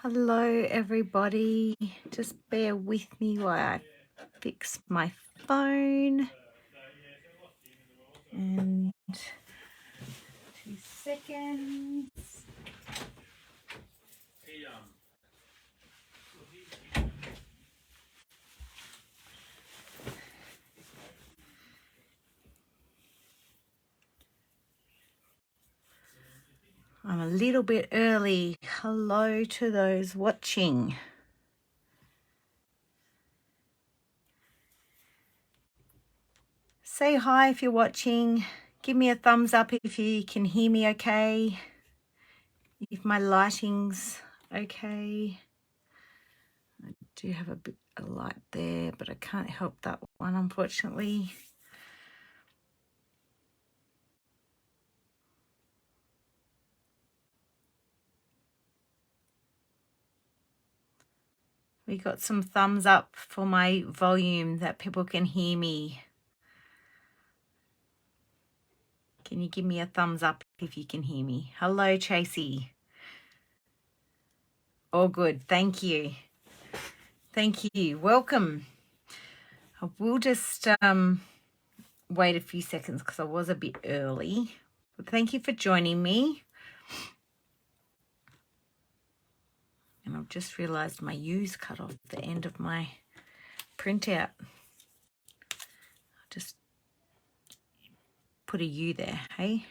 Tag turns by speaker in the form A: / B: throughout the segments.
A: Hello everybody, just bear with me while I fix my phone. And 2 seconds. I'm a little bit early. Hello to those watching. Say hi if you're watching. Give me a thumbs up if you can hear me okay. If my lighting's okay. I do have a bit of light there, but I can't help that one, unfortunately. We got some thumbs up for my volume that people can hear me. Can you give me a thumbs up if you can hear me? Hello, Tracy. All good. Thank you. Thank you. Welcome. I will just wait a few seconds because I was a bit early. But thank you for joining me. And I've just realised my U's cut off the end of my printout. I'll just put a U there, hey?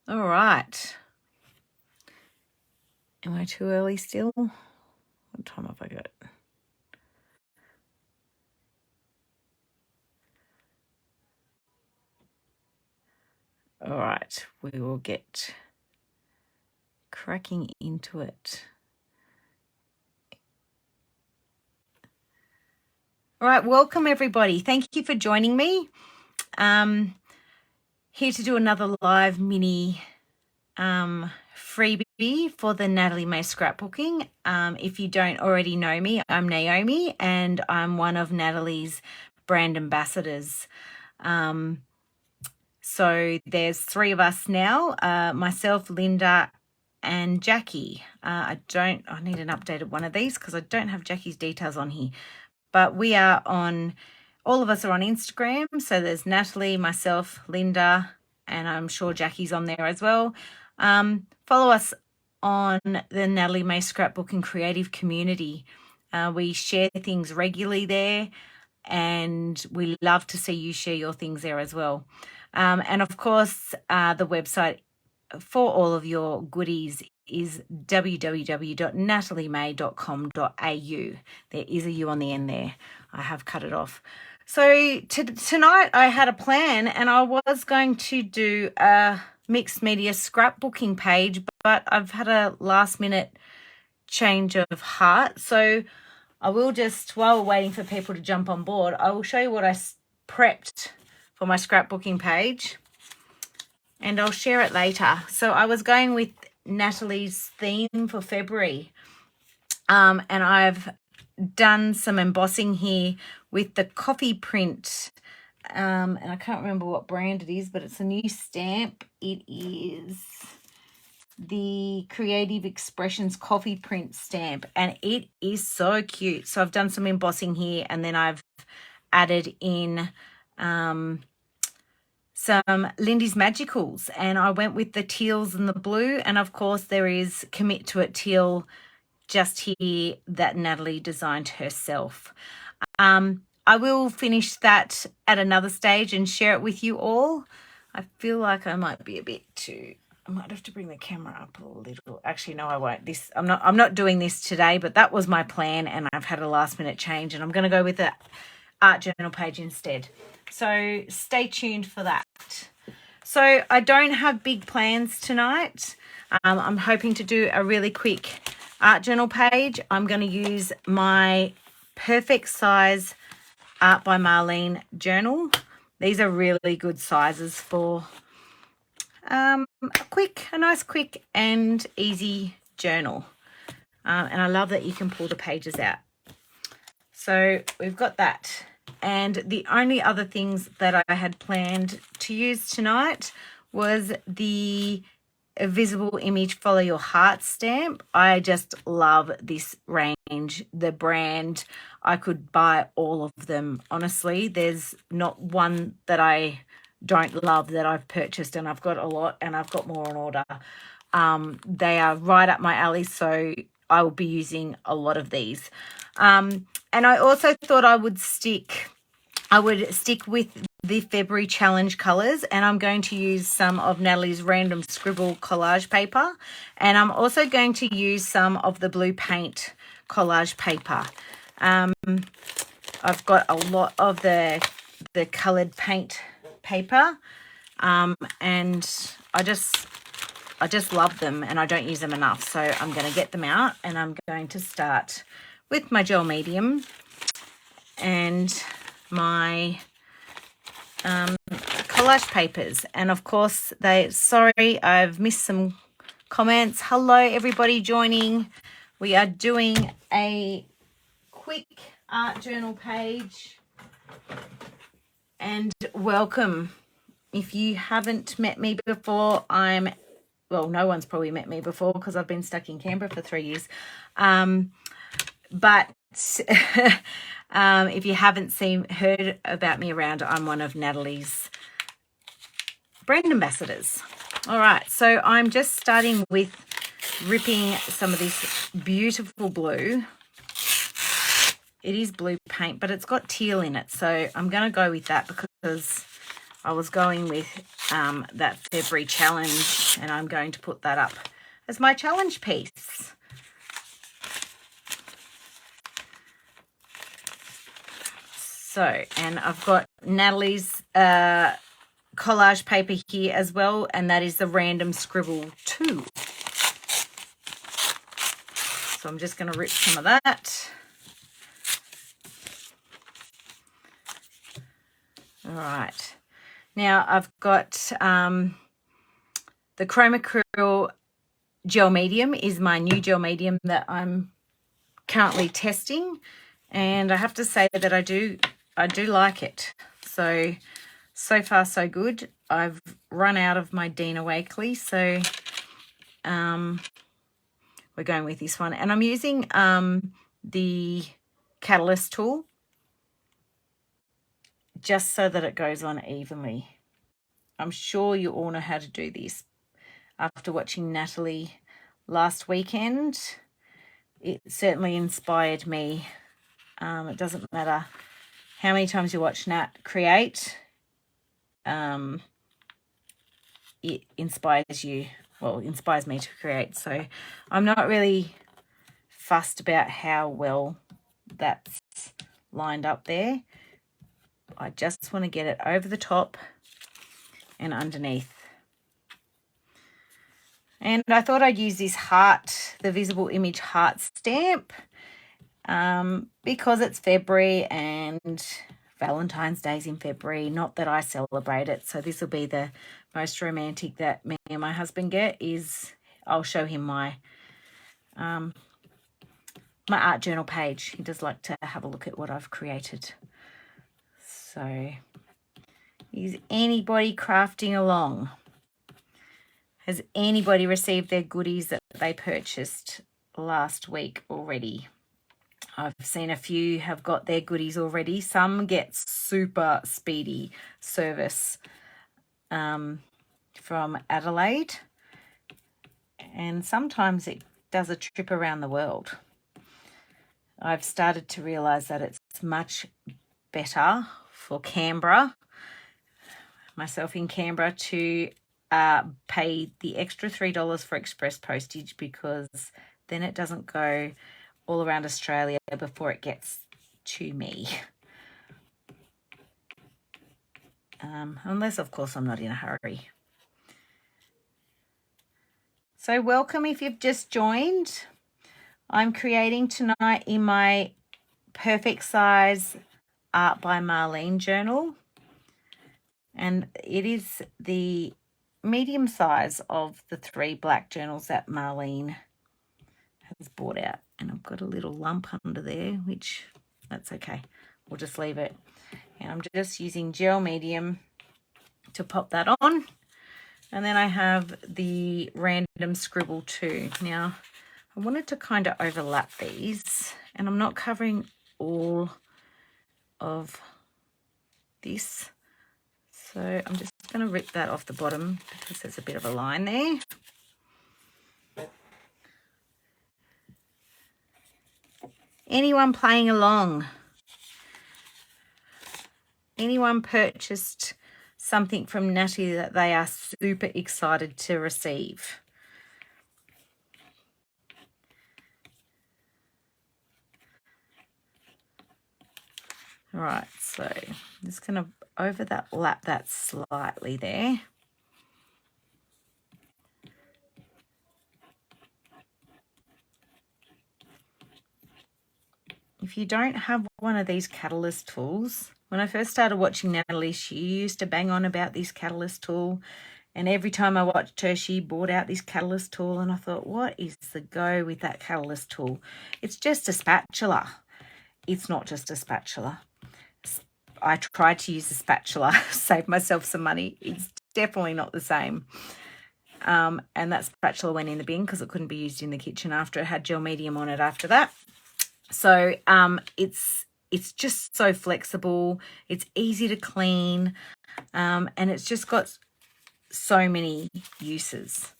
A: All right. Am I too early still? What time have I got? All right, we will get cracking into it. All right, welcome everybody. Thank you for joining me. Here to do another live mini freebie for the Natalie May Scrapbooking. If you don't already know me, I'm Naomi and I'm one of Natalie's brand ambassadors. So there's 3 of us now, myself, Linda and Jackie. I need an updated one of these because I don't have Jackie's details on here. But we are on, all of us are on Instagram. So there's Natalie, myself, Linda, and I'm sure Jackie's on there as well. Follow us on the Natalie May Scrapbooking creative community. We share things regularly there and we love to see you share your things there as well. And of course, the website for all of your goodies is www.nataliemay.com.au. There is a U on the end there. I have cut it off. So tonight I had a plan and I was going to do a mixed media scrapbooking page, but I've had a last minute change of heart. So I will just, while we're waiting for people to jump on board, I will show you what I prepped for my scrapbooking page and I'll share it later. So I was going with Natalie's theme for February and I've done some embossing here with the coffee print and I can't remember what brand it is, but it's a new stamp. It is the Creative Expressions coffee print stamp and it is so cute. So I've done some embossing here and then I've added in some Lindy's Magicals and I went with the teals and the blue, and of course there is Commit to It teal just here that Natalie designed herself. I will finish that at another stage and share it with you all. I feel like I might be a bit too, I might have to bring the camera up a little. Actually, no, I won't. I'm not doing this today, but that was my plan and I've had a last minute change and I'm going to go with the art journal page instead. So stay tuned for that. So I don't have big plans tonight. I'm hoping to do a really quick art journal page. I'm going to use my perfect size Art by Marlene journal. These are really good sizes for a nice quick and easy journal. And I love that you can pull the pages out. So we've got that. And the only other things that I had planned to use tonight was the Visible Image Follow Your Heart stamp. I just love this range, the brand. I could buy all of them. Honestly, there's not one that I don't love that I've purchased, and I've got a lot and I've got more on order. They are right up my alley, so I will be using a lot of these. And I also thought I would stick with the February challenge colours, and I'm going to use some of Natalie's random scribble collage paper, and I'm also going to use some of the blue paint collage paper. I've got a lot of the coloured paint paper, and I just love them, and I don't use them enough, so I'm going to get them out, and I'm going to start with my gel medium and my collage papers. And of course, sorry, I've missed some comments. Hello, everybody joining. We are doing a quick art journal page, and welcome. If you haven't met me before, well, no one's probably met me before because I've been stuck in Canberra for 3 years. But if you haven't heard about me around, I'm one of Natalie's brand ambassadors. All right, so I'm just starting with ripping some of this beautiful blue. It is blue paint, but it's got teal in it, so I'm going to go with that because I was going with that February challenge, and I'm going to put that up as my challenge piece. So, and I've got Natalie's collage paper here as well, and that is the Random Scribble 2. So I'm just going to rip some of that. All right. Now I've got the Chroma Acryl gel medium is my new gel medium that I'm currently testing, and I have to say that I do like it. So far so good. I've run out of my Dina Wakley, so we're going with this one, and I'm using the Catalyst tool just so that it goes on evenly. I'm sure you all know how to do this. After watching Natalie last weekend, it certainly inspired me. It doesn't matter how many times you watch Nat create, it inspires you. Well, it inspires me to create. So I'm not really fussed about how well that's lined up there. I just want to get it over the top and underneath. And I thought I'd use this heart, the Visible Image heart stamp, because it's February and Valentine's Day's in February. Not that I celebrate it, so this will be the most romantic that me and my husband get. I'll show him my my art journal page. He does like to have a look at what I've created. So, is anybody crafting along? Has anybody received their goodies that they purchased last week already? I've seen a few have got their goodies already. Some get super speedy service from Adelaide, and sometimes it does a trip around the world. I've started to realise that it's much better for Canberra, myself in Canberra, to pay the extra $3 for express postage, because then it doesn't go all around Australia before it gets to me. Unless, of course, I'm not in a hurry. So welcome if you've just joined. I'm creating tonight in my perfect size Art by Marlene journal, and it is the medium size of the 3 black journals that Marlene has bought out. And I've got a little lump under there, which that's okay. we'll just leave it. And I'm just using gel medium to pop that on. And then I have the random scribble too. Now, I wanted to kind of overlap these, and I'm not covering all of this. So I'm just going to rip that off the bottom because there's a bit of a line there. Anyone playing along? Anyone purchased something from Natalie that they are super excited to receive? All right, so I'm just going to overlap that slightly there. If you don't have one of these catalyst tools, when I first started watching Natalie, she used to bang on about this catalyst tool. And every time I watched her, she brought out this catalyst tool. And I thought, what is the go with that catalyst tool? It's just a spatula. It's not just a spatula. I tried to use a spatula, save myself some money. It's definitely not the same. And that spatula went in the bin because it couldn't be used in the kitchen after it had gel medium on it after that. So it's just so flexible. It's easy to clean, and it's just got so many uses.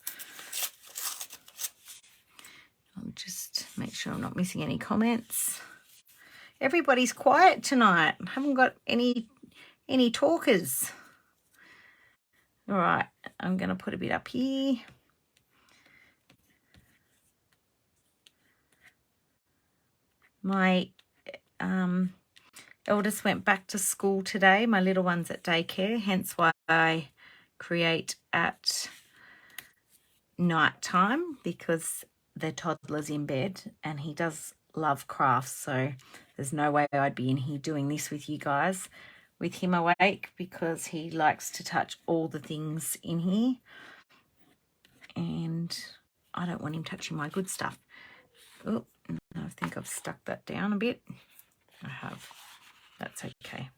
A: I'll just make sure I'm not missing any comments. Everybody's quiet tonight. I haven't got any talkers. All right, I'm going to put a bit up here. My eldest went back to school today. My little one's at daycare, hence why I create at night time, because the toddler's in bed and he does love crafts. So there's no way I'd be in here doing this with you guys with him awake, because he likes to touch all the things in here. And I don't want him touching my good stuff. Oh, I think I've stuck that down a bit. I have. That's okay.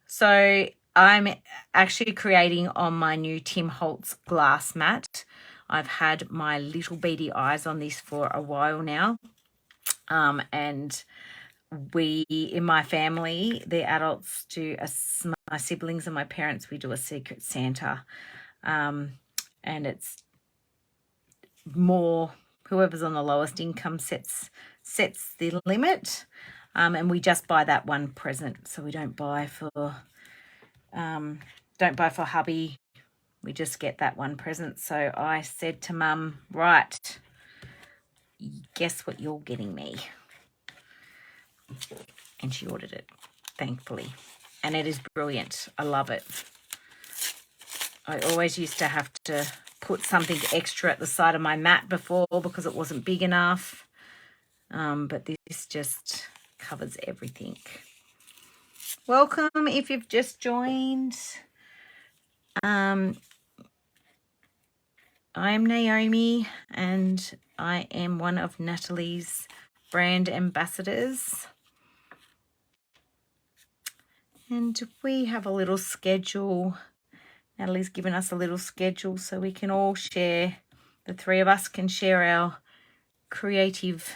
A: So I'm actually creating on my new Tim Holtz glass mat. I've had my little beady eyes on this for a while now. And we, in my family, the adults do, my siblings and my parents, we do a Secret Santa. And it's more, whoever's on the lowest income sets the limit. And we just buy that one present. So we don't buy for hubby. We just get that one present. So I said to Mum, right, guess what you're getting me? And she ordered it, thankfully. And it is brilliant. I love it. I always used to have to put something extra at the side of my mat before because it wasn't big enough. But this just covers everything. Welcome if you've just joined. I'm Naomi, and I am one of Natalie's brand ambassadors. And we have a little schedule. Natalie's given us a little schedule so we can all share, the three of us can share our creativeness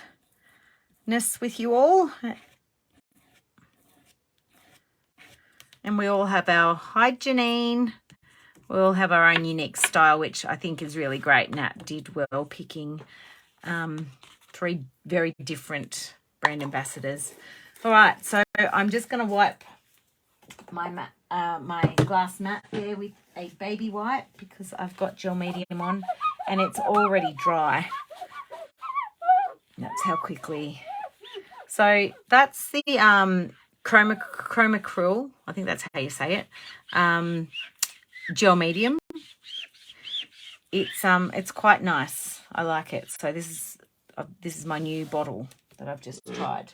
A: with you all. And we all have our, hi Janine, we all have our own unique style, which I think is really great. Nat did well picking three very different brand ambassadors. All right, so I'm just going to wipe my mat, my glass mat there with a baby wipe because I've got gel medium on and it's already dry. That's how quickly. So that's the chromacryl, I think that's how you say it, gel medium. It's quite nice. I like it. So this is my new bottle that I've just tried.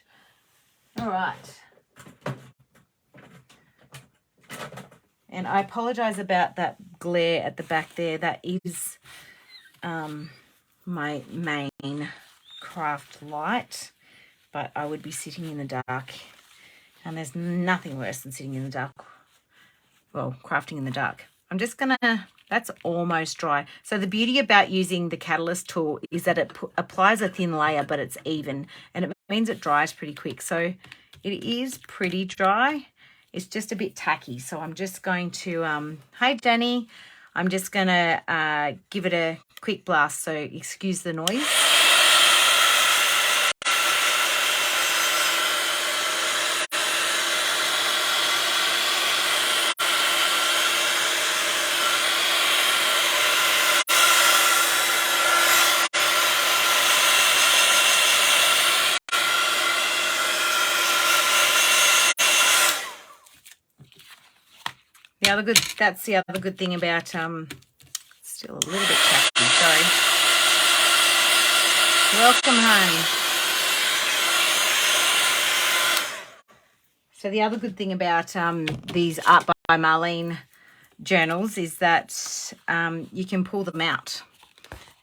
A: All right. And I apologize about that glare at the back there. That is my main craft light, but I would be sitting in the dark And there's nothing worse than sitting in the dark. Well, crafting in the dark. I'm just going to, that's almost dry. So the beauty about using the Catalyst tool is that it applies a thin layer, but it's even. And it means it dries pretty quick. So it is pretty dry. It's just a bit tacky. So I'm just going to, hey, Danny. I'm just going to give it a quick blast. So excuse the noise. That's the other good thing about, still a little bit tacky, sorry. Welcome home. So the other good thing about these Art by Marlene journals is that you can pull them out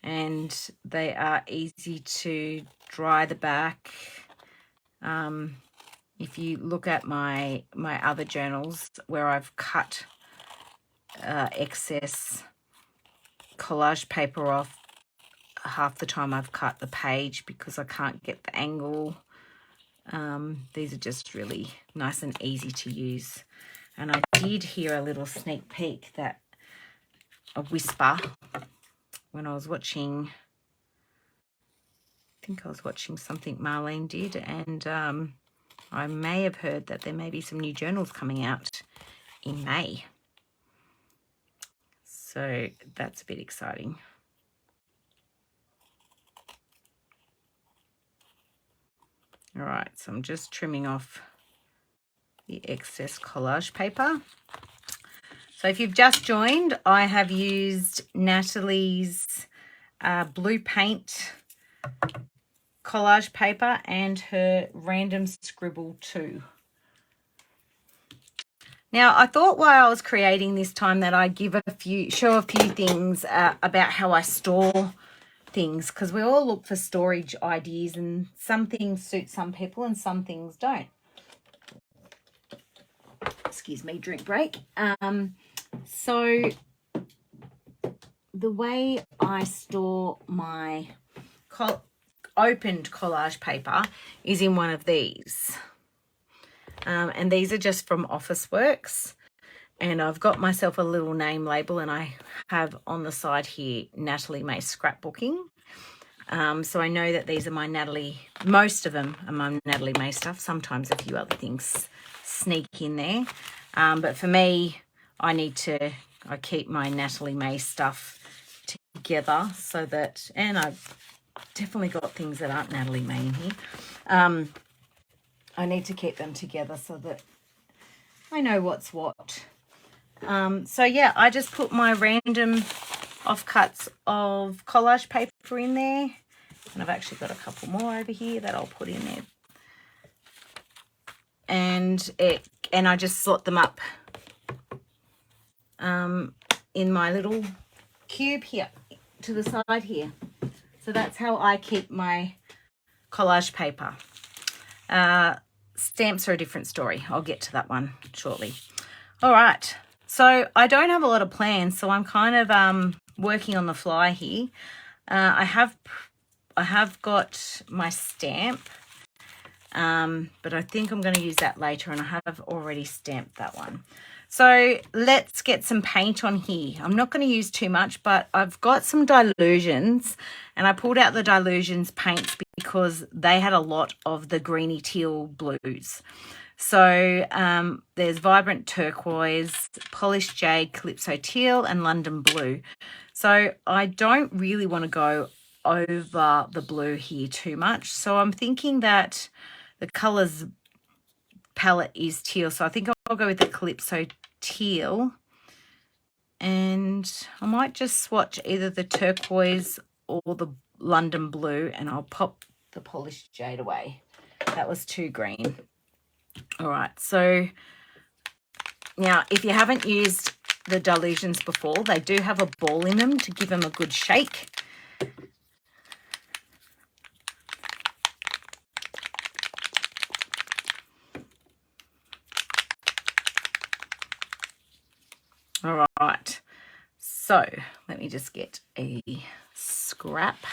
A: and they are easy to dry the back. If you look at my other journals where I've cut excess collage paper off, half the time I've cut the page because I can't get the angle. These are just really nice and easy to use. And I did hear a little sneak peek, a whisper, when I was watching, I think I was watching something Marlene did, and I may have heard that there may be some new journals coming out in May. So that's a bit exciting. All right, so I'm just trimming off the excess collage paper. So if you've just joined, I have used Natalie's blue paint collage paper and her random scribble too. Now, I thought while I was creating this time that I'd show a few things about how I store things, because we all look for storage ideas and some things suit some people and some things don't. Excuse me, drink break. So the way I store my opened collage paper is in one of these. And these are just from Officeworks. And I've got myself a little name label, and I have on the side here Natalie May Scrapbooking. So I know that these are most of them are my Natalie May stuff. Sometimes a few other things sneak in there. But for me, I keep my Natalie May stuff together so that, and I've definitely got things that aren't Natalie May in here. I need to keep them together so that I know what's what. So yeah, I just put my random offcuts of collage paper in there, and I've actually got a couple more over here that I'll put in there. And I just slot them up in my little cube here to the side here. So that's how I keep my collage paper. Stamps are a different story. I'll get to that one shortly. All right. So I don't have a lot of plans, so I'm kind of working on the fly here. I have got my stamp, but I think I'm going to use that later, and I have already stamped that one. So let's get some paint on here. I'm not going to use too much, but I've got some Dilutions, and I pulled out the Dilutions paints because they had a lot of the greeny teal blues. So there's Vibrant Turquoise, Polished Jade, Calypso Teal, and London Blue. So I don't really want to go over the blue here too much. So I'm thinking that the colours palette is teal. So I think I'll go with the Calypso Teal. And I might just swatch either the turquoise or the London Blue, and I'll pop the Polished Jade away. That was too green. All right, so now if you haven't used the Dilutions before, they do have a ball in them to give them a good shake. So let me just get a scrap.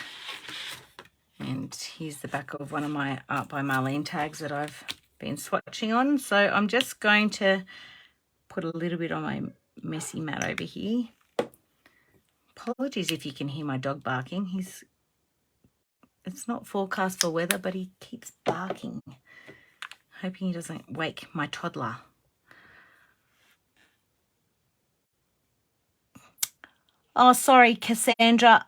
A: And here's the back of one of my Art by Marlene tags that I've been swatching on. So I'm just going to put a little bit on my messy mat over here. Apologies if you can hear my dog barking. It's not forecast for weather, but he keeps barking. Hoping he doesn't wake my toddler. Oh, sorry, Cassandra.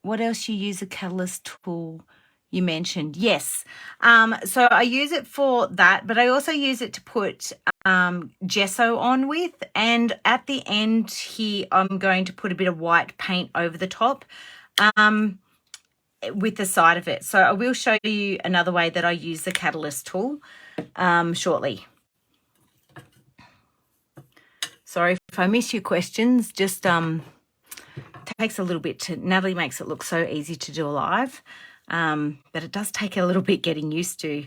A: What else you use a catalyst tool? You mentioned, yes. So I use it for that, but I also use it to put gesso on with. And at the end here, I'm going to put a bit of white paint over the top with the side of it. So I will show you another way that I use the catalyst tool shortly. Sorry if I miss your questions. Just takes a little bit to, Natalie makes it look so easy to do live, but it does take a little bit getting used to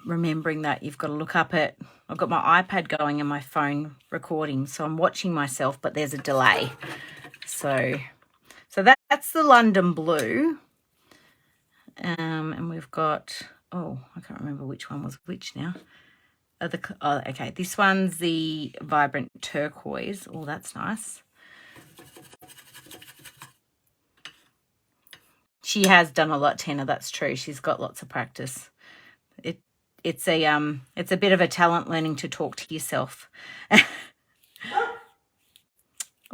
A: remembering that you've got to look up at, I've got my iPad going and my phone recording, so I'm watching myself, but there's a delay. So that's the London Blue. And we've got, oh, I can't remember which one was which now. Okay, this one's the Vibrant Turquoise. Oh, that's nice. She has done a lot, Tina, that's true. She's got lots of practice. It's a bit of a talent learning to talk to yourself.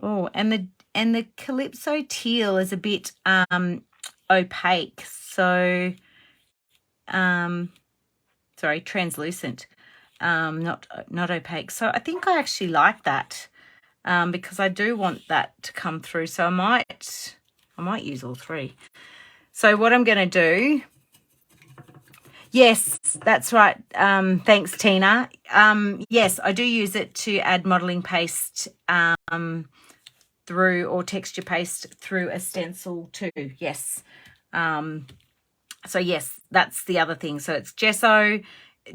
A: Oh, and the Calypso Teal is a bit opaque. So sorry, translucent. Not opaque. So I think I actually like that because I do want that to come through. So I might use all three. So what I'm going to do, yes, that's right. Thanks, Tina. Yes, I do use it to add modelling paste through, or texture paste through a stencil too. Yes. So yes, that's the other thing. So it's gesso,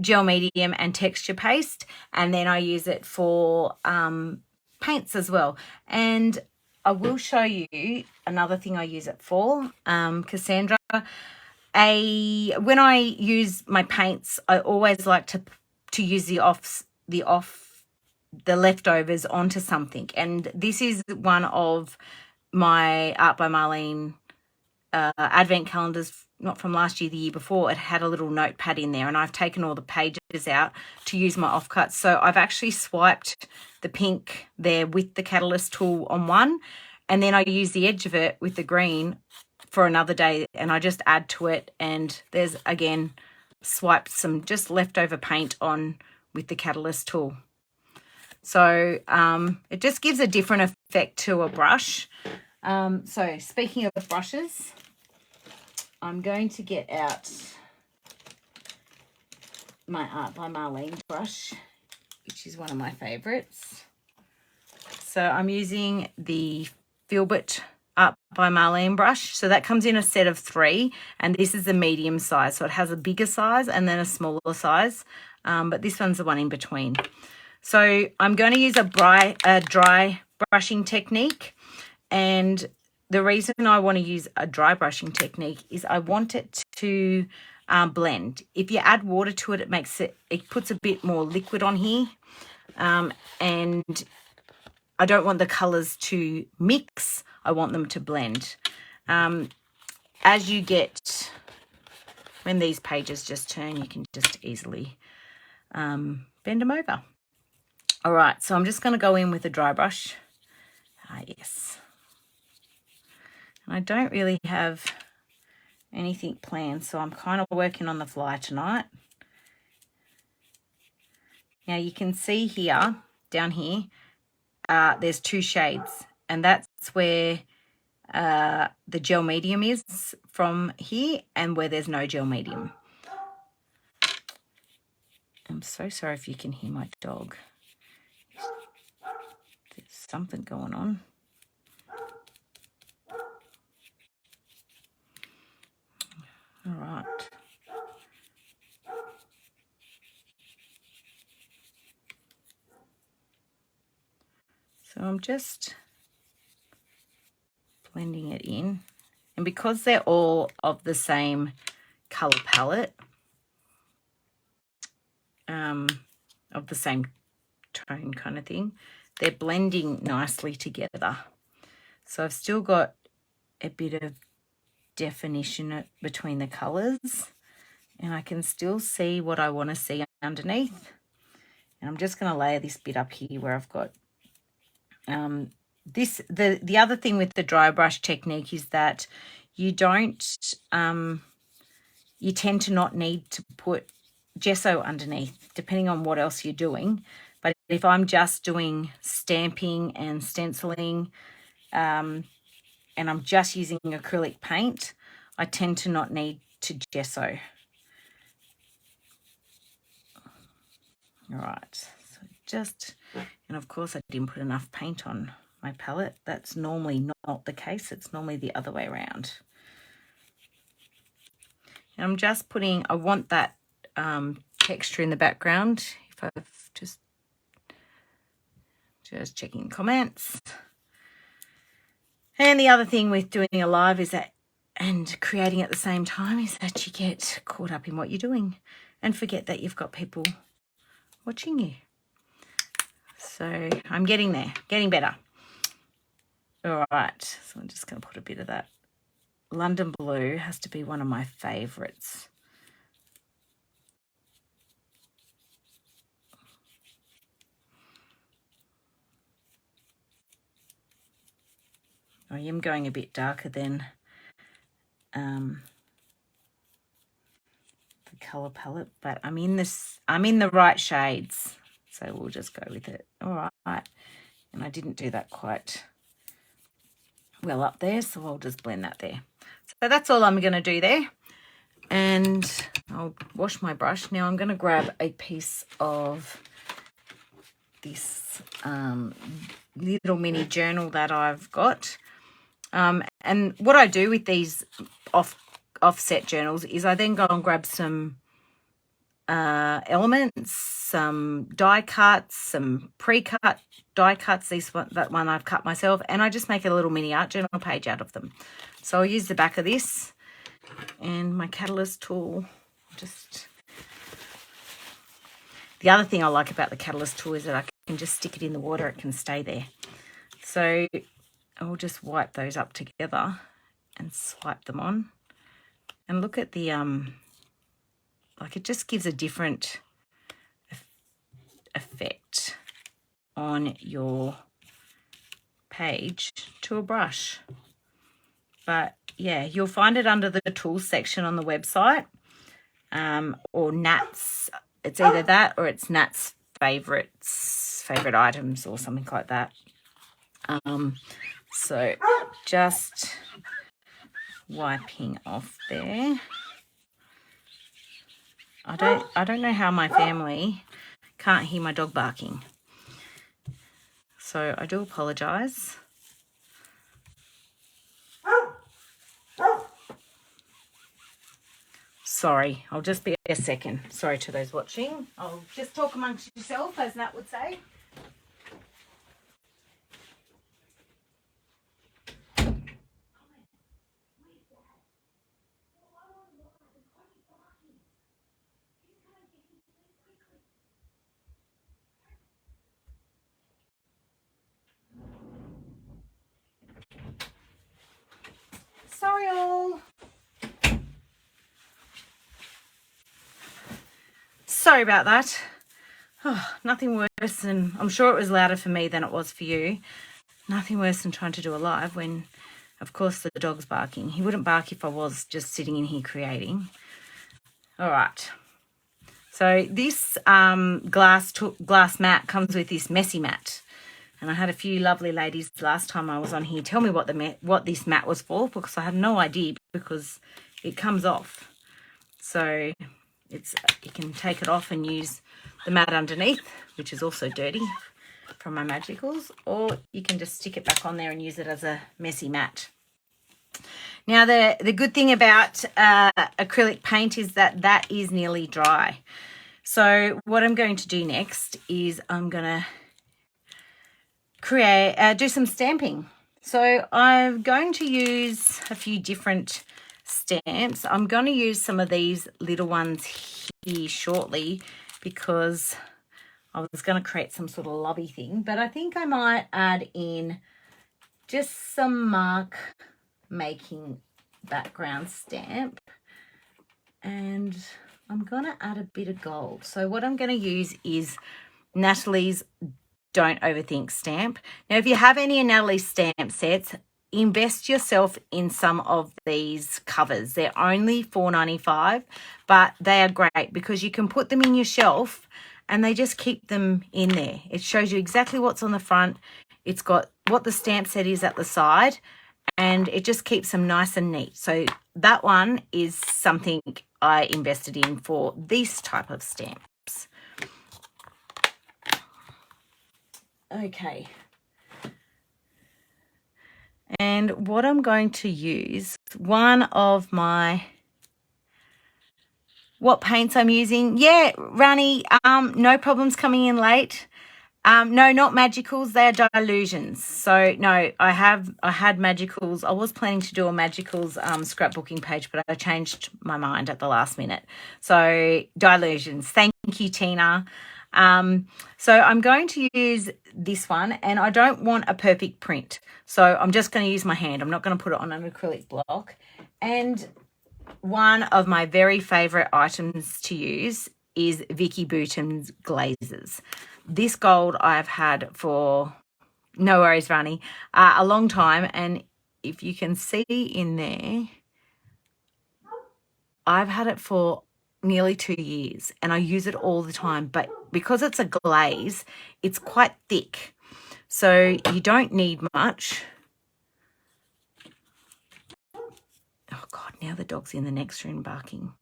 A: gel medium and texture paste. And then I use it for paints as well. And I will show you another thing I use it for, Cassandra. When I use my paints, I always like to use the leftovers onto something. And this is one of my Art by Marlene advent calendars, not from last year, the year before. It had a little notepad in there, and I've taken all the pages out to use my offcuts. So I've actually swiped the pink there with the catalyst tool on one, and then I use the edge of it with the green for another day, and I just add to it, and there's again swiped some just leftover paint on with the catalyst tool. So it just gives a different effect to a brush. So speaking of brushes, I'm going to get out my Art by Marlene brush, which is one of my favorites. So I'm using the Filbert Art by Marlene brush. So that comes in a set of 3, and this is the medium size. So it has a bigger size and then a smaller size, but this one's the one in between. So I'm going to use a dry brushing technique, and the reason I want to use a dry brushing technique is I want it to blend. If you add water to it, it puts a bit more liquid on here, and I don't want the colours to mix. I want them to blend. As you get, when these pages just turn, you can just easily bend them over. All right, so I'm just going to go in with a dry brush. Yes. And I don't really have anything planned, so I'm kind of working on the fly tonight. Now you can see here, down here, there's 2 shades, and that's where the gel medium is from here, and where there's no gel medium. I'm so sorry if you can hear my dog. There's something going on. All right. So I'm just blending it in. And because they're all of the same colour palette, of the same tone kind of thing, they're blending nicely together. So I've still got a bit of definition between the colours, and I can still see what I want to see underneath. And I'm just going to layer this bit up here where I've got this. The other thing with the dry brush technique is that you don't, you tend to not need to put gesso underneath, depending on what else you're doing. But if I'm just doing stamping and stenciling, and I'm just using acrylic paint, I tend to not need to gesso. All right, so just, and of course I didn't put enough paint on my palette. That's normally not the case. It's normally the other way around. And I'm just putting, I want that texture in the background. If I've just checking comments. And the other thing with doing a live is that, and creating at the same time, is that you get caught up in what you're doing and forget that you've got people watching you. So I'm getting there, getting better. All right, so I'm just going to put a bit of that. London Blue has to be one of my favourites. I am going a bit darker than the colour palette, but I'm in the right shades, so we'll just go with it. All right, and I didn't do that quite well up there, so I'll just blend that there. So that's all I'm going to do there, and I'll wash my brush. Now I'm going to grab a piece of this little mini journal that I've got. And what I do with these offset journals is I then go and grab some elements, some die cuts, some pre-cut die cuts. That one I've cut myself, and I just make a little mini art journal page out of them. So I'll use the back of this and my catalyst tool. The other thing I like about the catalyst tool is that I can just stick it in the water. It can stay there. So I'll just wipe those up together and swipe them on. And look at the, like, it just gives a different effect on your page to a brush. But yeah, you'll find it under the tools section on the website, or Nat's. It's either that or it's Nat's favorite items or something like that. So just wiping off there. I don't know how my family can't hear my dog barking. So I do apologise. Sorry, I'll just be a second. Sorry to those watching. I'll just talk amongst yourself, as Nat would say. Sorry all. Sorry about that. Oh, nothing worse than, I'm sure it was louder for me than it was for you. Nothing worse than trying to do a live when, of course, the dog's barking. He wouldn't bark if I was just sitting in here creating. All right. So this glass mat comes with this messy mat. And I had a few lovely ladies last time I was on here tell me what this mat was for, because I had no idea, because it comes off. So you can take it off and use the mat underneath, which is also dirty from my magicals, or you can just stick it back on there and use it as a messy mat. Now the good thing about acrylic paint is that is nearly dry. So what I'm going to do next is I'm going to do some stamping. So I'm going to use a few different stamps. I'm going to use some of these little ones here shortly because I was going to create some sort of lovey thing, but I think I might add in just some mark making background stamp, and I'm going to add a bit of gold. So what I'm going to use is Natalie's Don't Overthink stamp. Now, if you have any of Natalie's stamp sets, invest yourself in some of these covers. They're only $4.95, but they are great because you can put them in your shelf and they just keep them in there. It shows you exactly what's on the front. It's got what the stamp set is at the side, and it just keeps them nice and neat. So that one is something I invested in for this type of stamps. Okay. And what I'm going to use, one of my, what paints I'm using. Yeah, Rani, no problems coming in late. No, not magicals, they are dilutions. So no, I had magicals. I was planning to do a magicals scrapbooking page, but I changed my mind at the last minute. So dilutions. Thank you, Tina. So I'm going to use this one, and I don't want a perfect print. So I'm just going to use my hand. I'm not going to put it on an acrylic block. And one of my very favorite items to use is Vicky Bouton's glazes. This gold I've had for, no worries, Rani, a long time. And if you can see in there, I've had it for nearly 2 years and I use it all the time. But because it's a glaze, it's quite thick. So you don't need much. Oh God, now the dog's in the next room barking.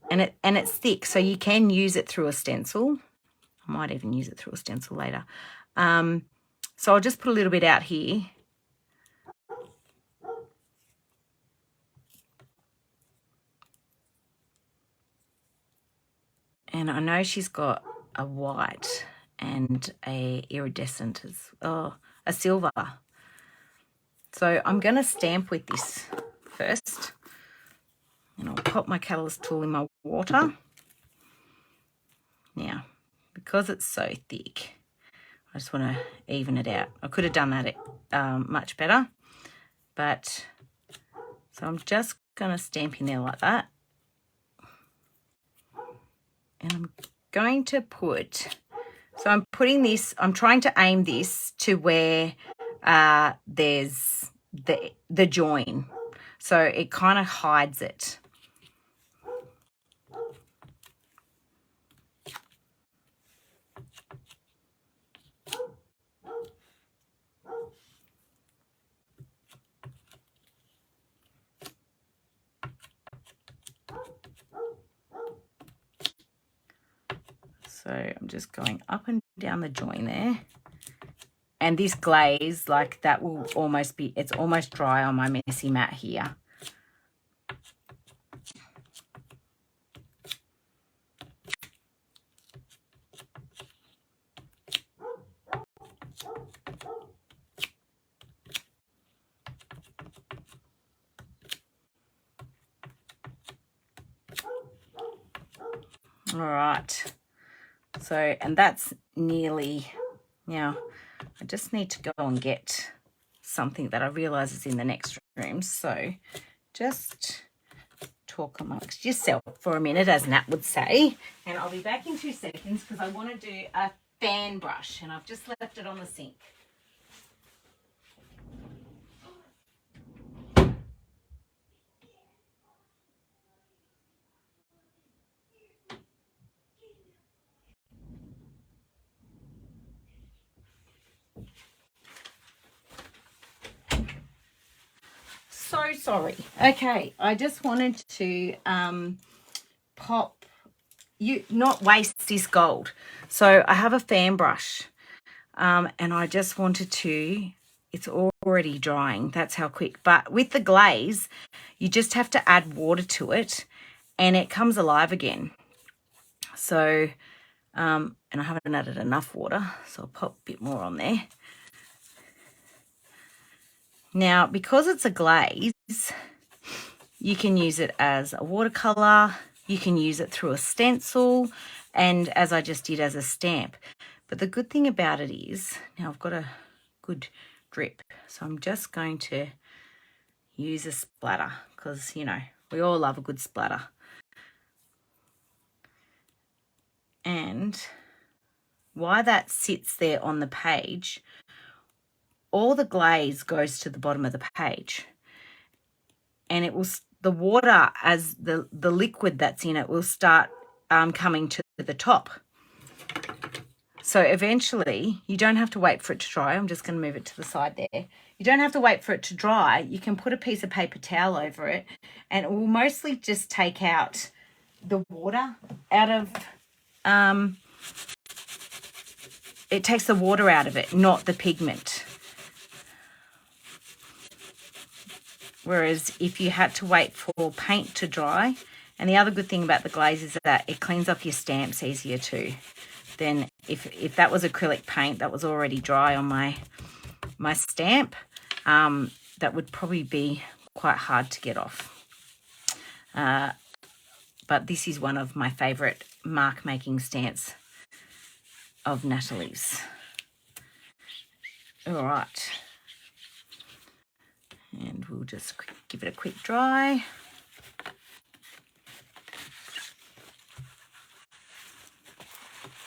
A: And it's thick, so you can use it through a stencil. I might even use it through a stencil later. So I'll just put a little bit out here. And I know she's got a white and a iridescent, a silver. So I'm going to stamp with this first. And I'll pop my catalyst tool in my water. Now, because it's so thick, I just want to even it out. I could have done that much better. But, so I'm just going to stamp in there like that. And I'm going to put, so I'm putting this, I'm trying to aim this to where there's the join. So it kind of hides it. So I'm just going up and down the join there. And this glaze, like that will almost be, it's almost dry on my messy mat here. All right. So, and that's nearly, now I just need to go and get something that I realise is in the next room. So just talk amongst yourself for a minute, as Nat would say. And I'll be back in 2 seconds because I want to do a fan brush and I've just left it on the sink. So sorry. Okay, I just wanted to not waste this gold. So I have a fan brush and I just wanted to, it's already drying, that's how quick. But with the glaze, you just have to add water to it and it comes alive again. So, and I haven't added enough water, so I'll pop a bit more on there. Now, because it's a glaze, you can use it as a watercolor, you can use it through a stencil, and as I just did, as a stamp. But the good thing about it is, now I've got a good drip, so I'm just going to use a splatter because, you know, we all love a good splatter. And while that sits there on the page, all the glaze goes to the bottom of the page, and it will, the water, as the liquid that's in it will start coming to the top. So eventually, you don't have to wait for it to dry. I'm just going to move it to the side there. You don't have to wait for it to dry. You can put a piece of paper towel over it, and it will mostly just take out the water out of, it takes the water out of it, not the pigment. Whereas if you had to wait for paint to dry, and the other good thing about the glaze is that it cleans off your stamps easier too. Then if that was acrylic paint that was already dry on my stamp, that would probably be quite hard to get off. But this is one of my favourite mark making stamps of Natalie's. All right. And we'll just give it a quick dry.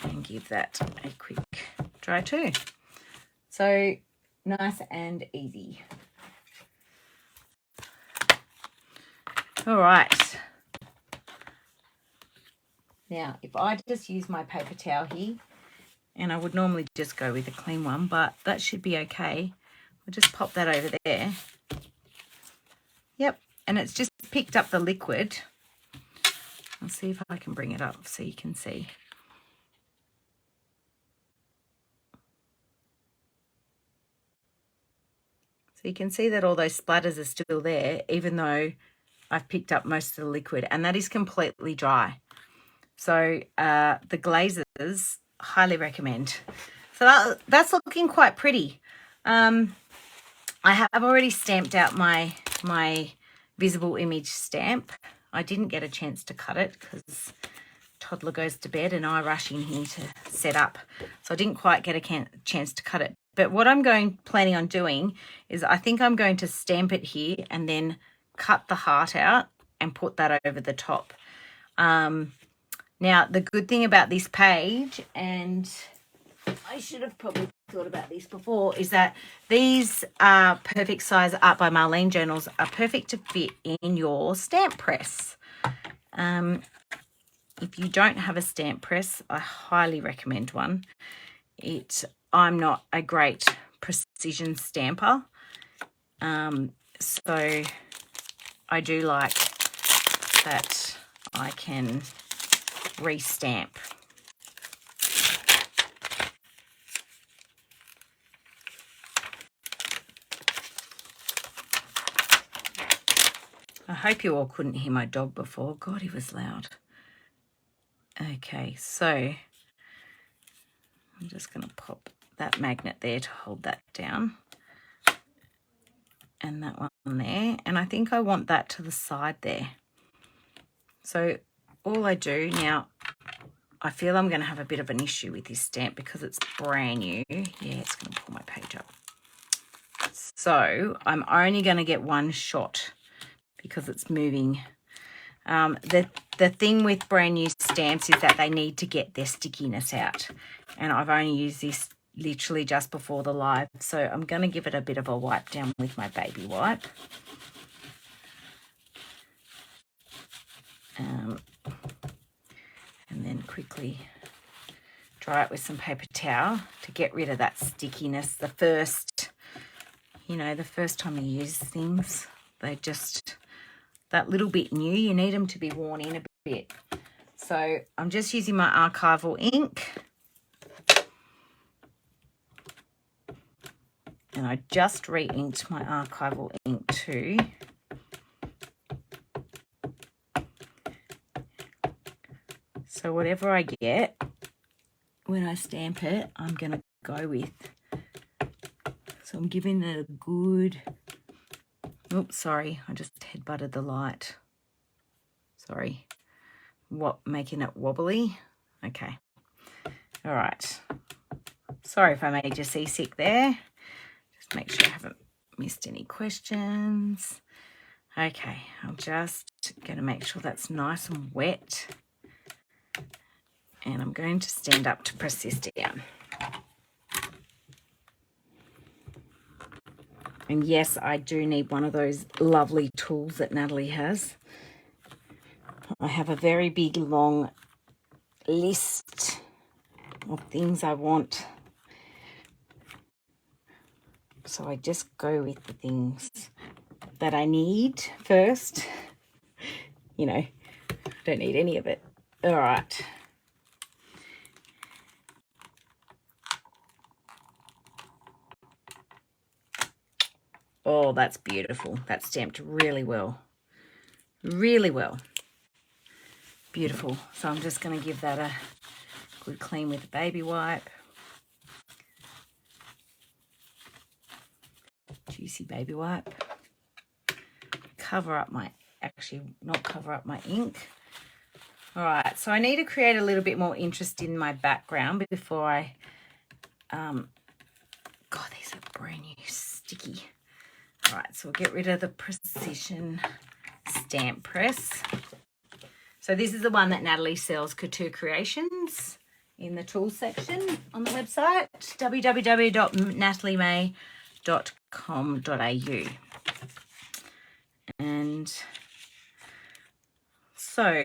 A: And give that a quick dry too. So nice and easy. All right. Now, if I just use my paper towel here, and I would normally just go with a clean one, but that should be okay. We'll just pop that over there. Yep, and it's just picked up the liquid. I'll see if I can bring it up so you can see. So you can see that all those splatters are still there, even though I've picked up most of the liquid, and that is completely dry. So the glazes, highly recommend. So that's looking quite pretty. I have already stamped out my visible image stamp. I didn't get a chance to cut it because toddler goes to bed and I rush in here to set up. So I didn't quite get a chance to cut it. But what I'm planning on doing is I think I'm going to stamp it here and then cut the heart out and put that over the top. Now, the good thing about this page, and I should have probably thought about this before, is that these perfect size Art by Marlene journals are perfect to fit in your stamp press. If you don't have a stamp press, I highly recommend one. I'm not a great precision stamper, so I do like that I can restamp. I hope you all couldn't hear my dog before. God, he was loud. Okay, so I'm just going to pop that magnet there to hold that down. And that one there. And I think I want that to the side there. So all I do now, I feel I'm going to have a bit of an issue with this stamp because it's brand new. Yeah, it's going to pull my page up. So I'm only going to get one shot because it's moving. The thing with brand new stamps is that they need to get their stickiness out. And I've only used this literally just before the live. So I'm going to give it a bit of a wipe down with my baby wipe. And then quickly dry it with some paper towel to get rid of that stickiness. The first time you use things, they just, that little bit new, you need them to be worn in a bit. So I'm just using my archival ink. And I just re-inked my archival ink too. So whatever I get, when I stamp it, I'm going to go with. So I'm giving it a good Oops, sorry, I just headbutted the light. Sorry. What, making it wobbly? Okay. All right. Sorry if I made you seasick there. Just make sure I haven't missed any questions. Okay, I'm just going to make sure that's nice and wet. And I'm going to stand up to press this down. And yes, I do need one of those lovely tools that Natalie has. I have a very big, long list of things I want. So I just go with the things that I need first. You know, I don't need any of it. All right. Oh, that's beautiful. That's stamped really well. Really well. Beautiful. So I'm just going to give that a good clean with a baby wipe. Juicy baby wipe. Cover up my, actually not cover up my ink. All right, so I need to create a little bit more interest in my background before I, God, these are brand new, sticky. All right, so we'll get rid of the Precision Stamp Press. So this is the one that Natalie sells, Couture Creations, in the tools section on the website, www.nataliemay.com.au. And so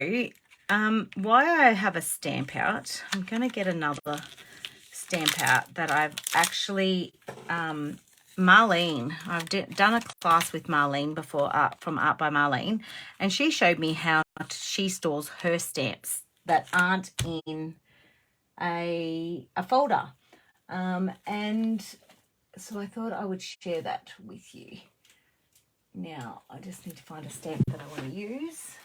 A: why I have a stamp out, I'm going to get another stamp out that I've actually, Marlene, I've done a class with Marlene before, from Art by Marlene, and she showed me how she stores her stamps that aren't in a folder. And so I thought I would share that with you. Now, I just need to find a stamp that I want to use.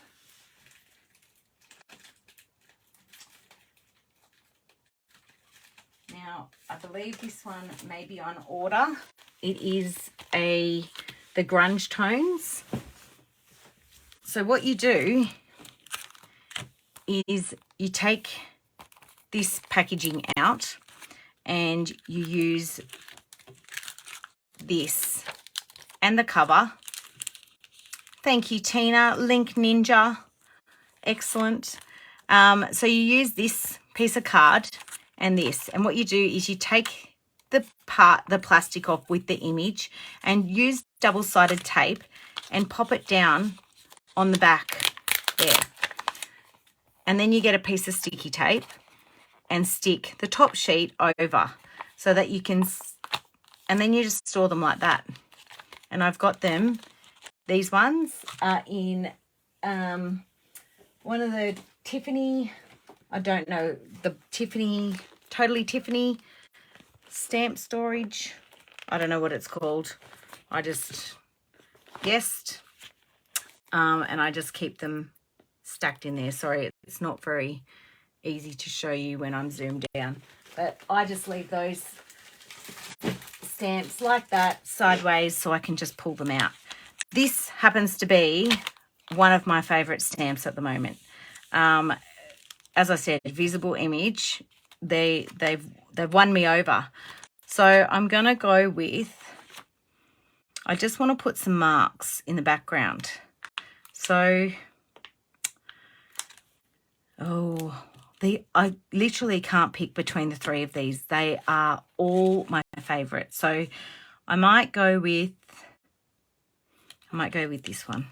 A: Now, I believe this one may be on order. It is the grunge tones. So what you do is you take this packaging out and you use this and the cover. Thank you, Tina. Link Ninja. Excellent. So you use this piece of card and this, and what you do is you take the plastic off with the image and use double-sided tape and pop it down on the back there. And then you get a piece of sticky tape and stick the top sheet over so that you can, and then you just store them like that. And I've got them, these ones are in one of the Tiffany, I don't know, the Tiffany, Totally Tiffany stamp storage. I don't know what it's called. I just guessed. And I just keep them stacked in there. Sorry, it's not very easy to show you when I'm zoomed down. But I just leave those stamps like that sideways so I can just pull them out. This happens to be one of my favourite stamps at the moment. As I said, visible image, they've won me over. So I'm going to go with, I just want to put some marks in the background. So, I literally can't pick between the three of these. They are all my favourite. So I might go with this one.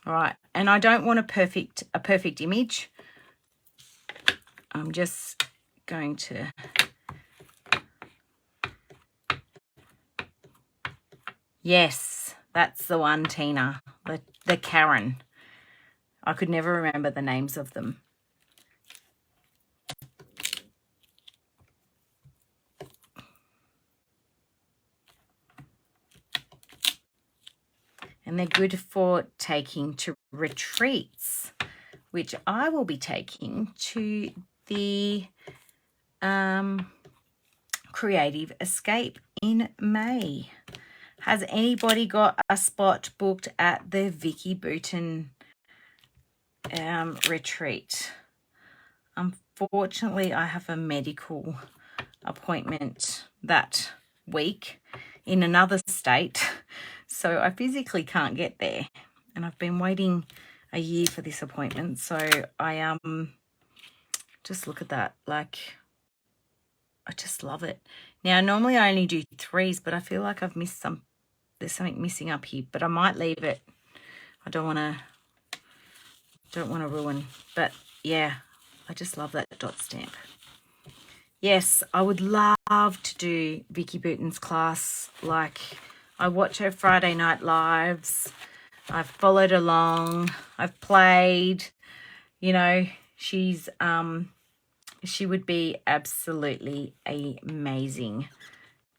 A: All right, and I don't want a perfect image. I'm just going to yes, that's the one, Tina. The Karen. I could never remember the names of them. And they're good for taking to retreats, which I will be taking to the creative escape in May. Has anybody got a spot booked at the Vicky Bouton retreat? Unfortunately, I have a medical appointment that week in another state, so I physically can't get there, and I've been waiting a year for this appointment. So I just look at that, like, I just love it. Now normally I only do 3s, but I feel like I've missed some. There's something missing up here, but I might leave it. I don't want to ruin, but yeah, I just love that dot stamp. Yes, I would love to do Vicky Bouton's class. Like, I watch her Friday night lives. I've followed along. I've played. You know, she's she would be absolutely amazing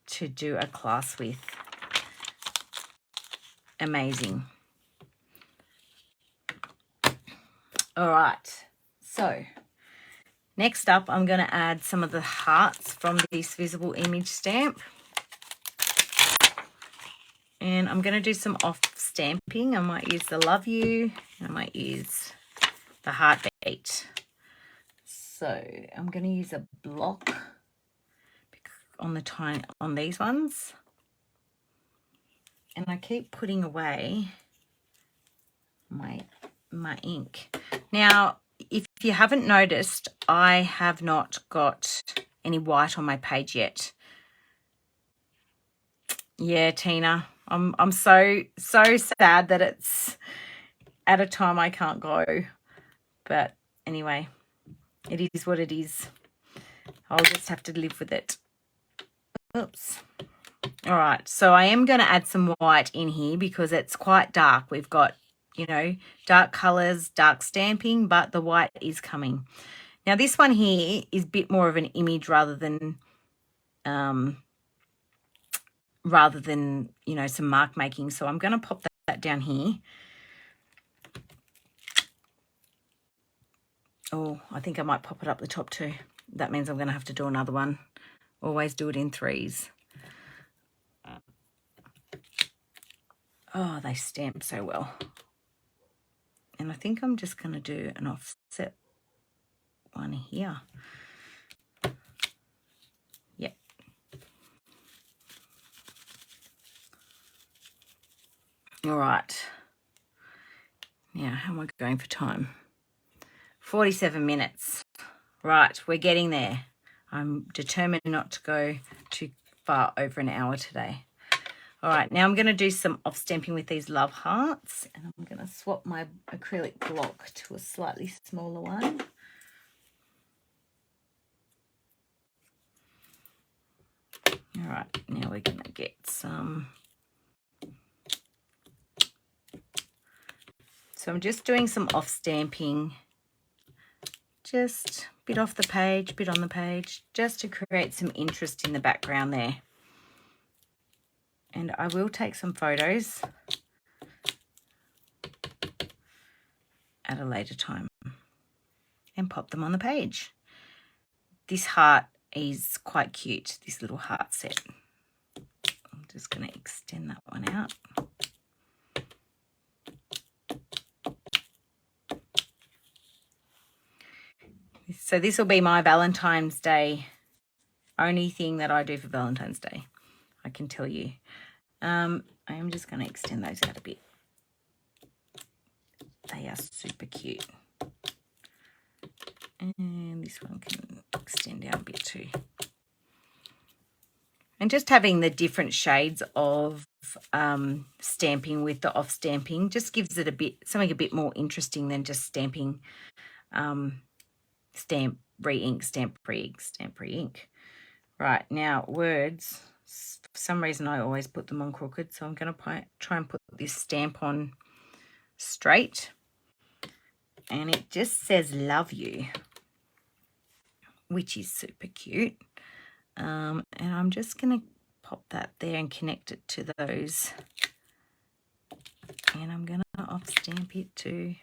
A: to do a class with. Amazing. All right, so next up, I'm going to add some of the hearts from this visible image stamp. And I'm going to do some off stamping. I might use the love you. I might use the heartbeat. So I'm going to use a block on these ones. And I keep putting away my ink. Now, if you haven't noticed, I have not got any white on my page yet. Yeah, Tina, I'm so sad that it's at a time I can't go. But anyway, it is what it is. I'll just have to live with it. Oops. All right, so I am going to add some white in here because it's quite dark. We've got, you know, dark colors, dark stamping, but the white is coming. Now this one here is a bit more of an image rather than you know, some mark making. So I'm going to pop that down here. Oh, I think I might pop it up the top too. That means I'm going to have to do another one. Always do it in 3s. Oh, they stamp so well. And I think I'm just going to do an offset one here. Yep. All right. Now, how am I going for time? 47 minutes. Right, we're getting there. I'm determined not to go too far over an hour today. All right, now I'm going to do some off stamping with these love hearts, and I'm going to swap my acrylic block to a slightly smaller one. All right, now we're going to get some. So I'm just doing some off stamping, just a bit off the page, bit on the page, just to create some interest in the background there. And I will take some photos at a later time and pop them on the page. This heart is quite cute, this little heart set. I'm just going to extend that one out. So this will be my Valentine's Day, only thing that I do for Valentine's Day, I can tell you. I am just going to extend those out a bit. They are super cute. And this one can extend out a bit too. And just having the different shades of stamping with the off stamping just gives it something a bit more interesting than just stamping, stamp, re-ink, stamp, re-ink, stamp, re-ink. Right, now words. For some reason I always put them on crooked, so I'm going to try and put this stamp on straight. And it just says love you, which is super cute. And I'm just going to pop that there and connect it to those. And I'm going to off stamp it too.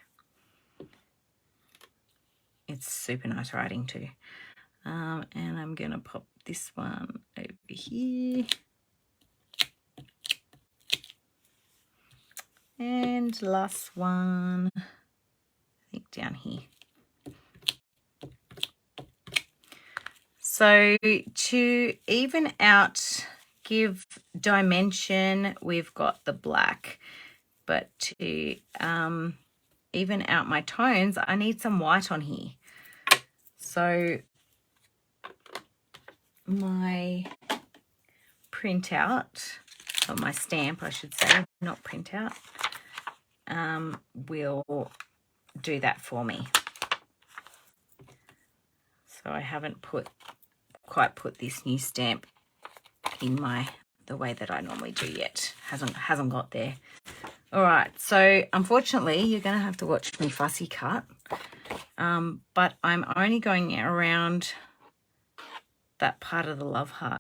A: It's super nice writing too. And I'm going to pop this one over here. And last one, I think down here. So to even out, give dimension, we've got the black. But to even out my tones, I need some white on here. So my printout, or my stamp, I should say, not printout, will do that for me. So I haven't quite put this new stamp in the way that I normally do yet. Hasn't got there. All right, so unfortunately you're going to have to watch me fussy cut, but I'm only going around that part of the love heart,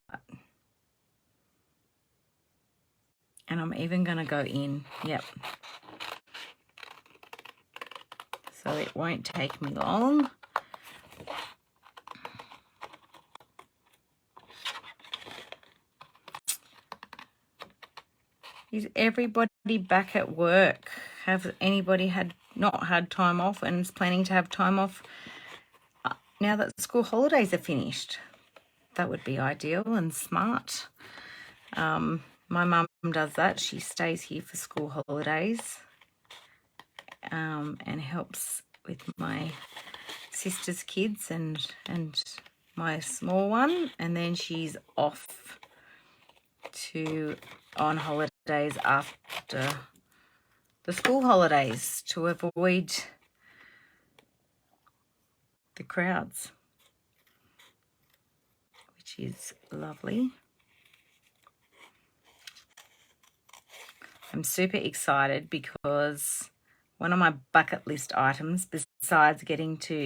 A: and I'm even going to go in. Yep. So it won't take me long. Is everybody back at work? Have anybody not had time off and is planning to have time off now that school holidays are finished? That would be ideal and smart. My mum does that. She stays here for school holidays and helps with my sister's kids and my small one, and then she's off on holidays after the school holidays to avoid the crowds, which is lovely. I'm super excited because one of my bucket list items, besides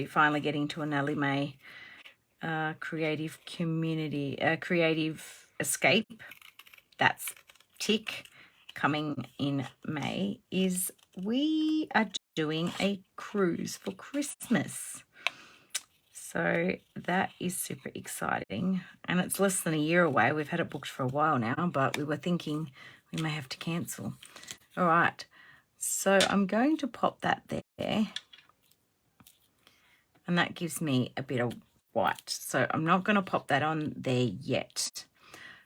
A: finally getting to a Natalie May creative escape, that's tick, coming in May, is we are doing a cruise for Christmas. So that is super exciting, and it's less than a year away. We've had it booked for a while now, but we were thinking we may have to cancel. All right, so I'm going to pop that there, and that gives me a bit of white. So I'm not going to pop that on there yet.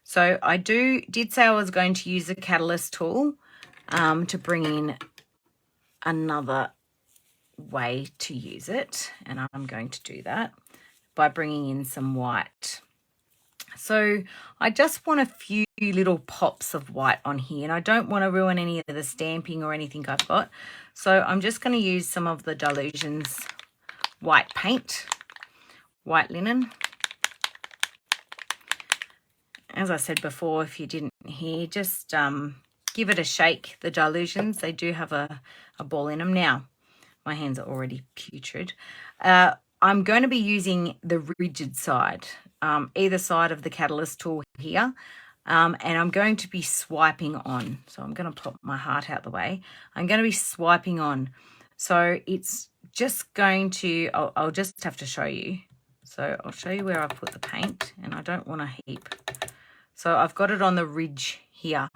A: So I did say I was going to use the catalyst tool to bring in another way to use it, and I'm going to do that by bringing in some white. So I just want a few little pops of white on here, and I don't want to ruin any of the stamping or anything I've got. So I'm just going to use some of the Dylusions white paint, white linen. As I said before, if you didn't hear, just give it a shake, the Dylusions. They do have a ball in them. Now, my hands are already putrid. I'm going to be using the rigid side, either side of the catalyst tool here, and I'm going to be swiping on. So I'm going to pop my heart out the way. I'm going to be swiping on. So it's just going to, I'll just have to show you. So I'll show you where I put the paint, and I don't want a heap. So I've got it on the ridge here,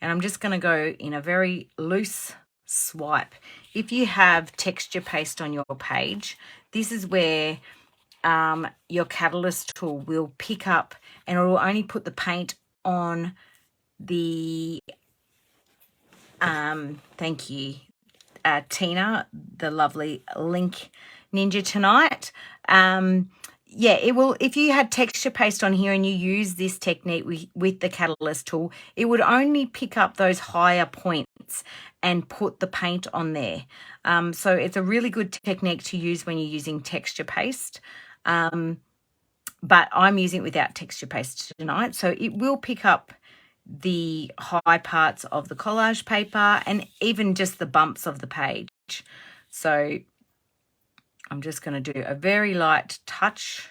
A: and I'm just going to go in a very loose swipe. If you have texture paste on your page, this is where your catalyst tool will pick up, and it will only put the paint on the, thank you, Tina, the lovely link ninja tonight. Yeah, it will, if you had texture paste on here and you use this technique with the catalyst tool, it would only pick up those higher points and put the paint on there. So it's a really good technique to use when you're using texture paste. But I'm using it without texture paste tonight. So it will pick up the high parts of the collage paper and even just the bumps of the page. So I'm just going to do a very light touch,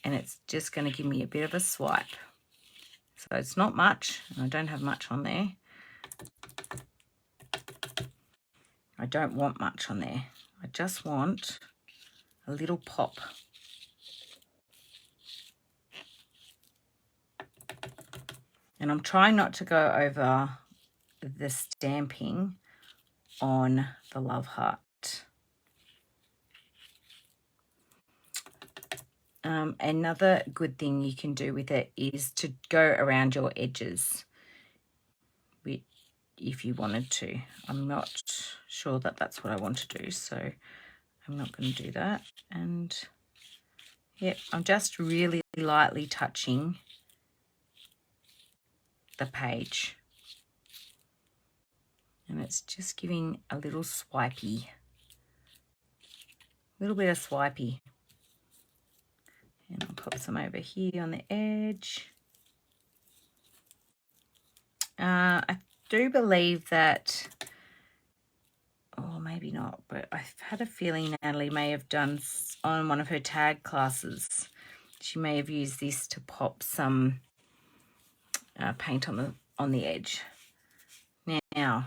A: and it's just going to give me a bit of a swipe. So it's not much, and I don't have much on there. I don't want much on there. I just want a little pop. And I'm trying not to go over the stamping on the love heart. Another good thing you can do with it is to go around your edges if you wanted to. I'm not sure that that's what I want to do, so I'm not going to do that. And yeah, I'm just really lightly touching the page. And it's just giving a little swipey. A little bit of swipey. And I'll pop some over here on the edge. I do believe that, or maybe not, but I've had a feeling Natalie may have done on one of her tag classes. She may have used this to pop some paint on the edge. Now,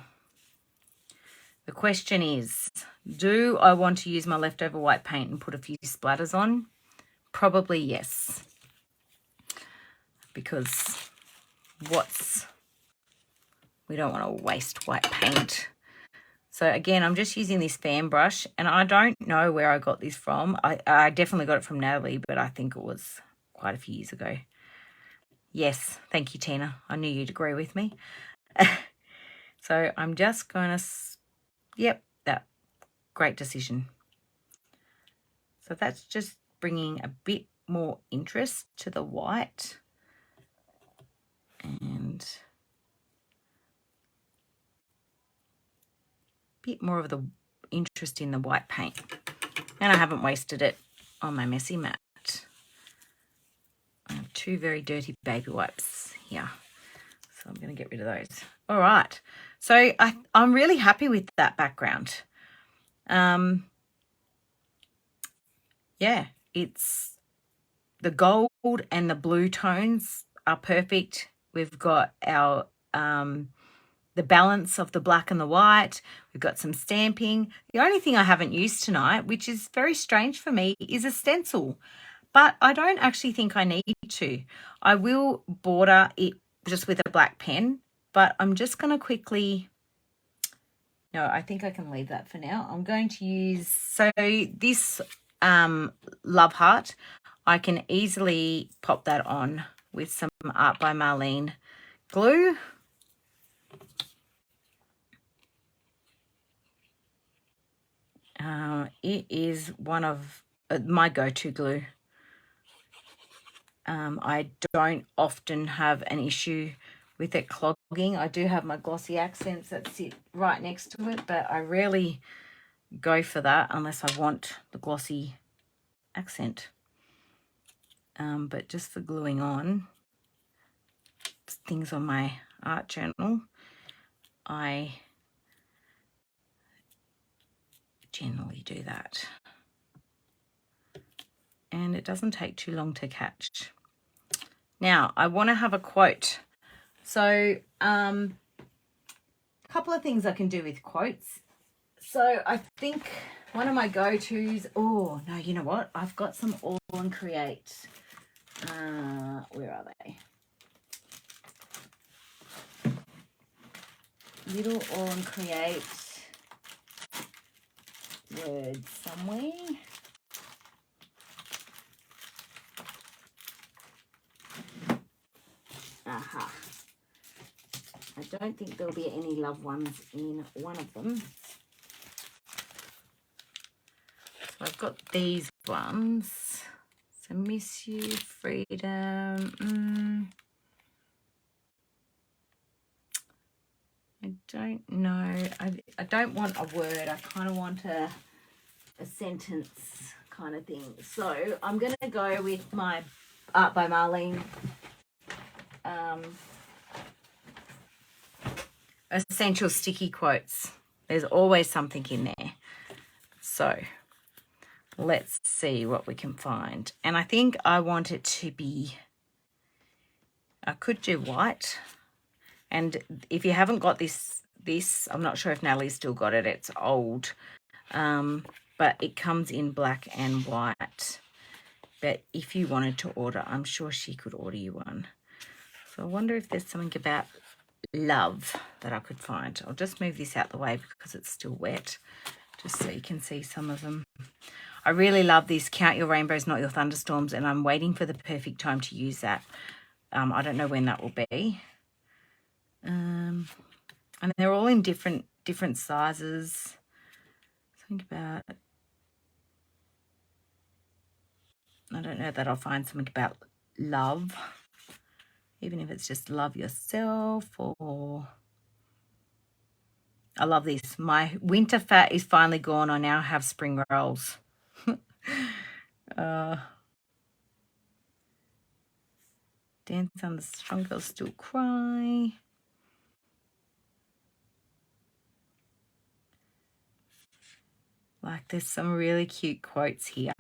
A: the question is, do I want to use my leftover white paint and put a few splatters on? Probably yes, because we don't want to waste white paint. So again, I'm just using this fan brush, and I don't know where I got this from. I definitely got it from Natalie, but I think it was quite a few years ago. Yes, thank you, Tina. I knew you'd agree with me. So I'm just going to, yep, that great decision. So that's just bringing a bit more interest to the white, and a bit more of the interest in the white paint. And I haven't wasted it on my messy mat. I have 2 very dirty baby wipes here, so I'm going to get rid of those. All right, so I'm really happy with that background. Yeah, it's the gold and the blue tones are perfect. We've got our the balance of the black and the white. We've got some stamping. The only thing I haven't used tonight, which is very strange for me, is a stencil. But I don't actually think I need to. I will border it just with a black pen, but I'm just going to quickly... No, I think I can leave that for now. I'm going to use... So this love heart, I can easily pop that on with some Art by Marlene glue. It is one of my go-to glue. I don't often have an issue with it clogging. I do have my glossy accents that sit right next to it, but I rarely go for that unless I want the glossy accent. But just for gluing on things on my art journal, I generally do that. And it doesn't take too long to catch. Now, I want to have a quote. So, a couple of things I can do with quotes. So, I think one of my go-tos... Oh, no, you know what? I've got some All and Create. Where are they? Little All and Create words somewhere. Aha. I don't think there'll be any loved ones in one of them. So I've got these ones. So miss you, freedom. I don't know. I don't want a word. I kind of want a sentence kind of thing. So I'm going to go with my Art by Marlene essential sticky quotes. There's always something in there. So let's see what we can find. And I think I want it to be, I could do white. And if you haven't got this, I'm not sure if Natalie's still got it. It's old. But it comes in black and white. But if you wanted to order, I'm sure she could order you one. So I wonder if there's something about love that I could find. I'll just move this out the way because it's still wet, just so you can see some of them. I really love this Count Your Rainbows, Not Your Thunderstorms, and I'm waiting for the perfect time to use that. I don't know when that will be. And they're all in different sizes. Think about, I don't know that I'll find something about love, even if it's just love yourself. Or I love this. My winter fat is finally gone. I now have spring rolls. Dance on the Strong Girls Still Cry. Like, there's some really cute quotes here.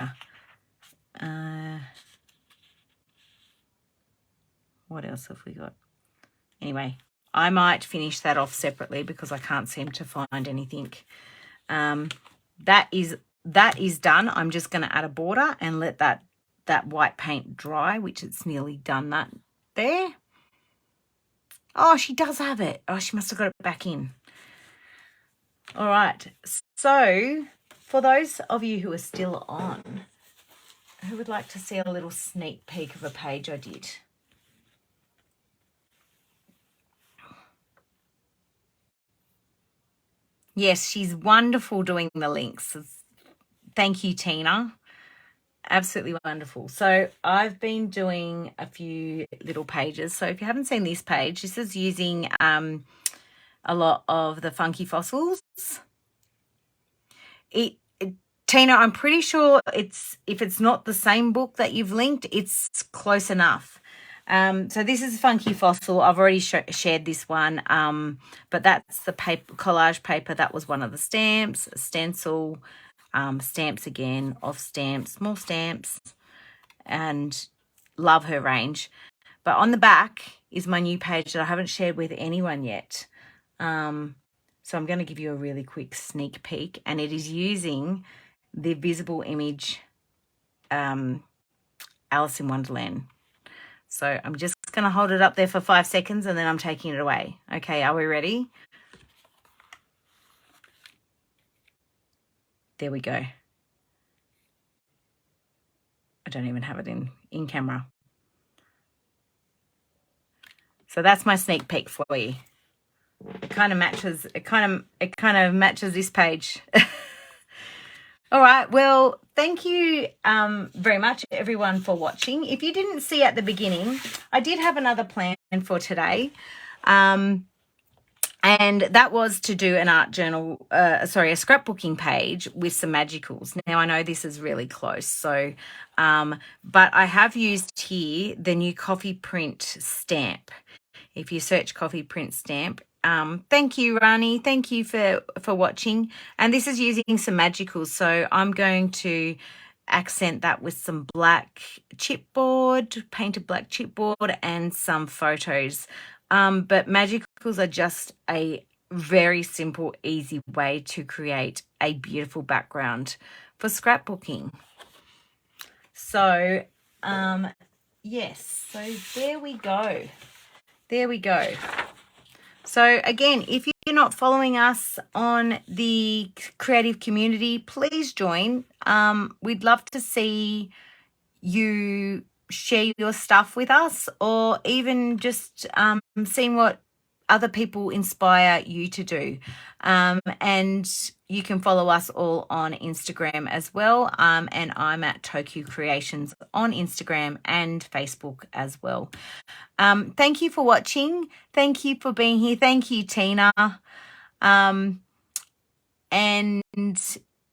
A: What else have we got? Anyway, I might finish that off separately because I can't seem to find anything. That is done. I'm just going to add a border and let that white paint dry, which it's nearly done that there. Oh, she does have it. Oh, she must have got it back in. All right. So for those of you who are still on, who would like to see a little sneak peek of a page I did? Yes, she's wonderful doing the links. Thank you, Tina. Absolutely wonderful. So I've been doing a few little pages. So if you haven't seen this page, this is using a lot of the Funky Fossils. Tina, I'm pretty sure if it's not the same book that you've linked, it's close enough. So this is Funky Fossil. I've already shared this one, but that's the paper, collage paper. That was one of the stamps, stencil, stamps again, off stamps, more stamps, and love her range. But on the back is my new page that I haven't shared with anyone yet. So I'm going to give you a really quick sneak peek, and it is using the visible image Alice in Wonderland. So I'm just going to hold it up there for 5 seconds and then I'm taking it away. Okay, are we ready? There we go. I don't even have it in camera. So that's my sneak peek for you. It kind of matches this page. All right, well, thank you very much, everyone, for watching. If you didn't see at the beginning, I did have another plan for today, and that was to do an art journal, a scrapbooking page with some magicals. Now, I know this is really close, so, but I have used here the new coffee print stamp. If you search coffee print stamp, thank you, Rani. Thank you for watching. And this is using some magicals. So I'm going to accent that with some black chipboard, painted black chipboard, and some photos. But magicals are just a very simple, easy way to create a beautiful background for scrapbooking. So, yes, so there we go. There we go. So again, if you're not following us on the creative community, please join. We'd love to see you share your stuff with us, or even just seeing what other people inspire you to do. And you can follow us all on Instagram as well. And I'm at Tokyo Creations on Instagram and Facebook as well. Thank you for watching. Thank you for being here. Thank you, Tina. And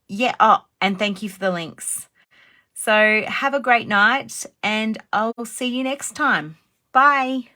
A: yeah, and thank you for the links. So have a great night, and I'll see you next time. Bye.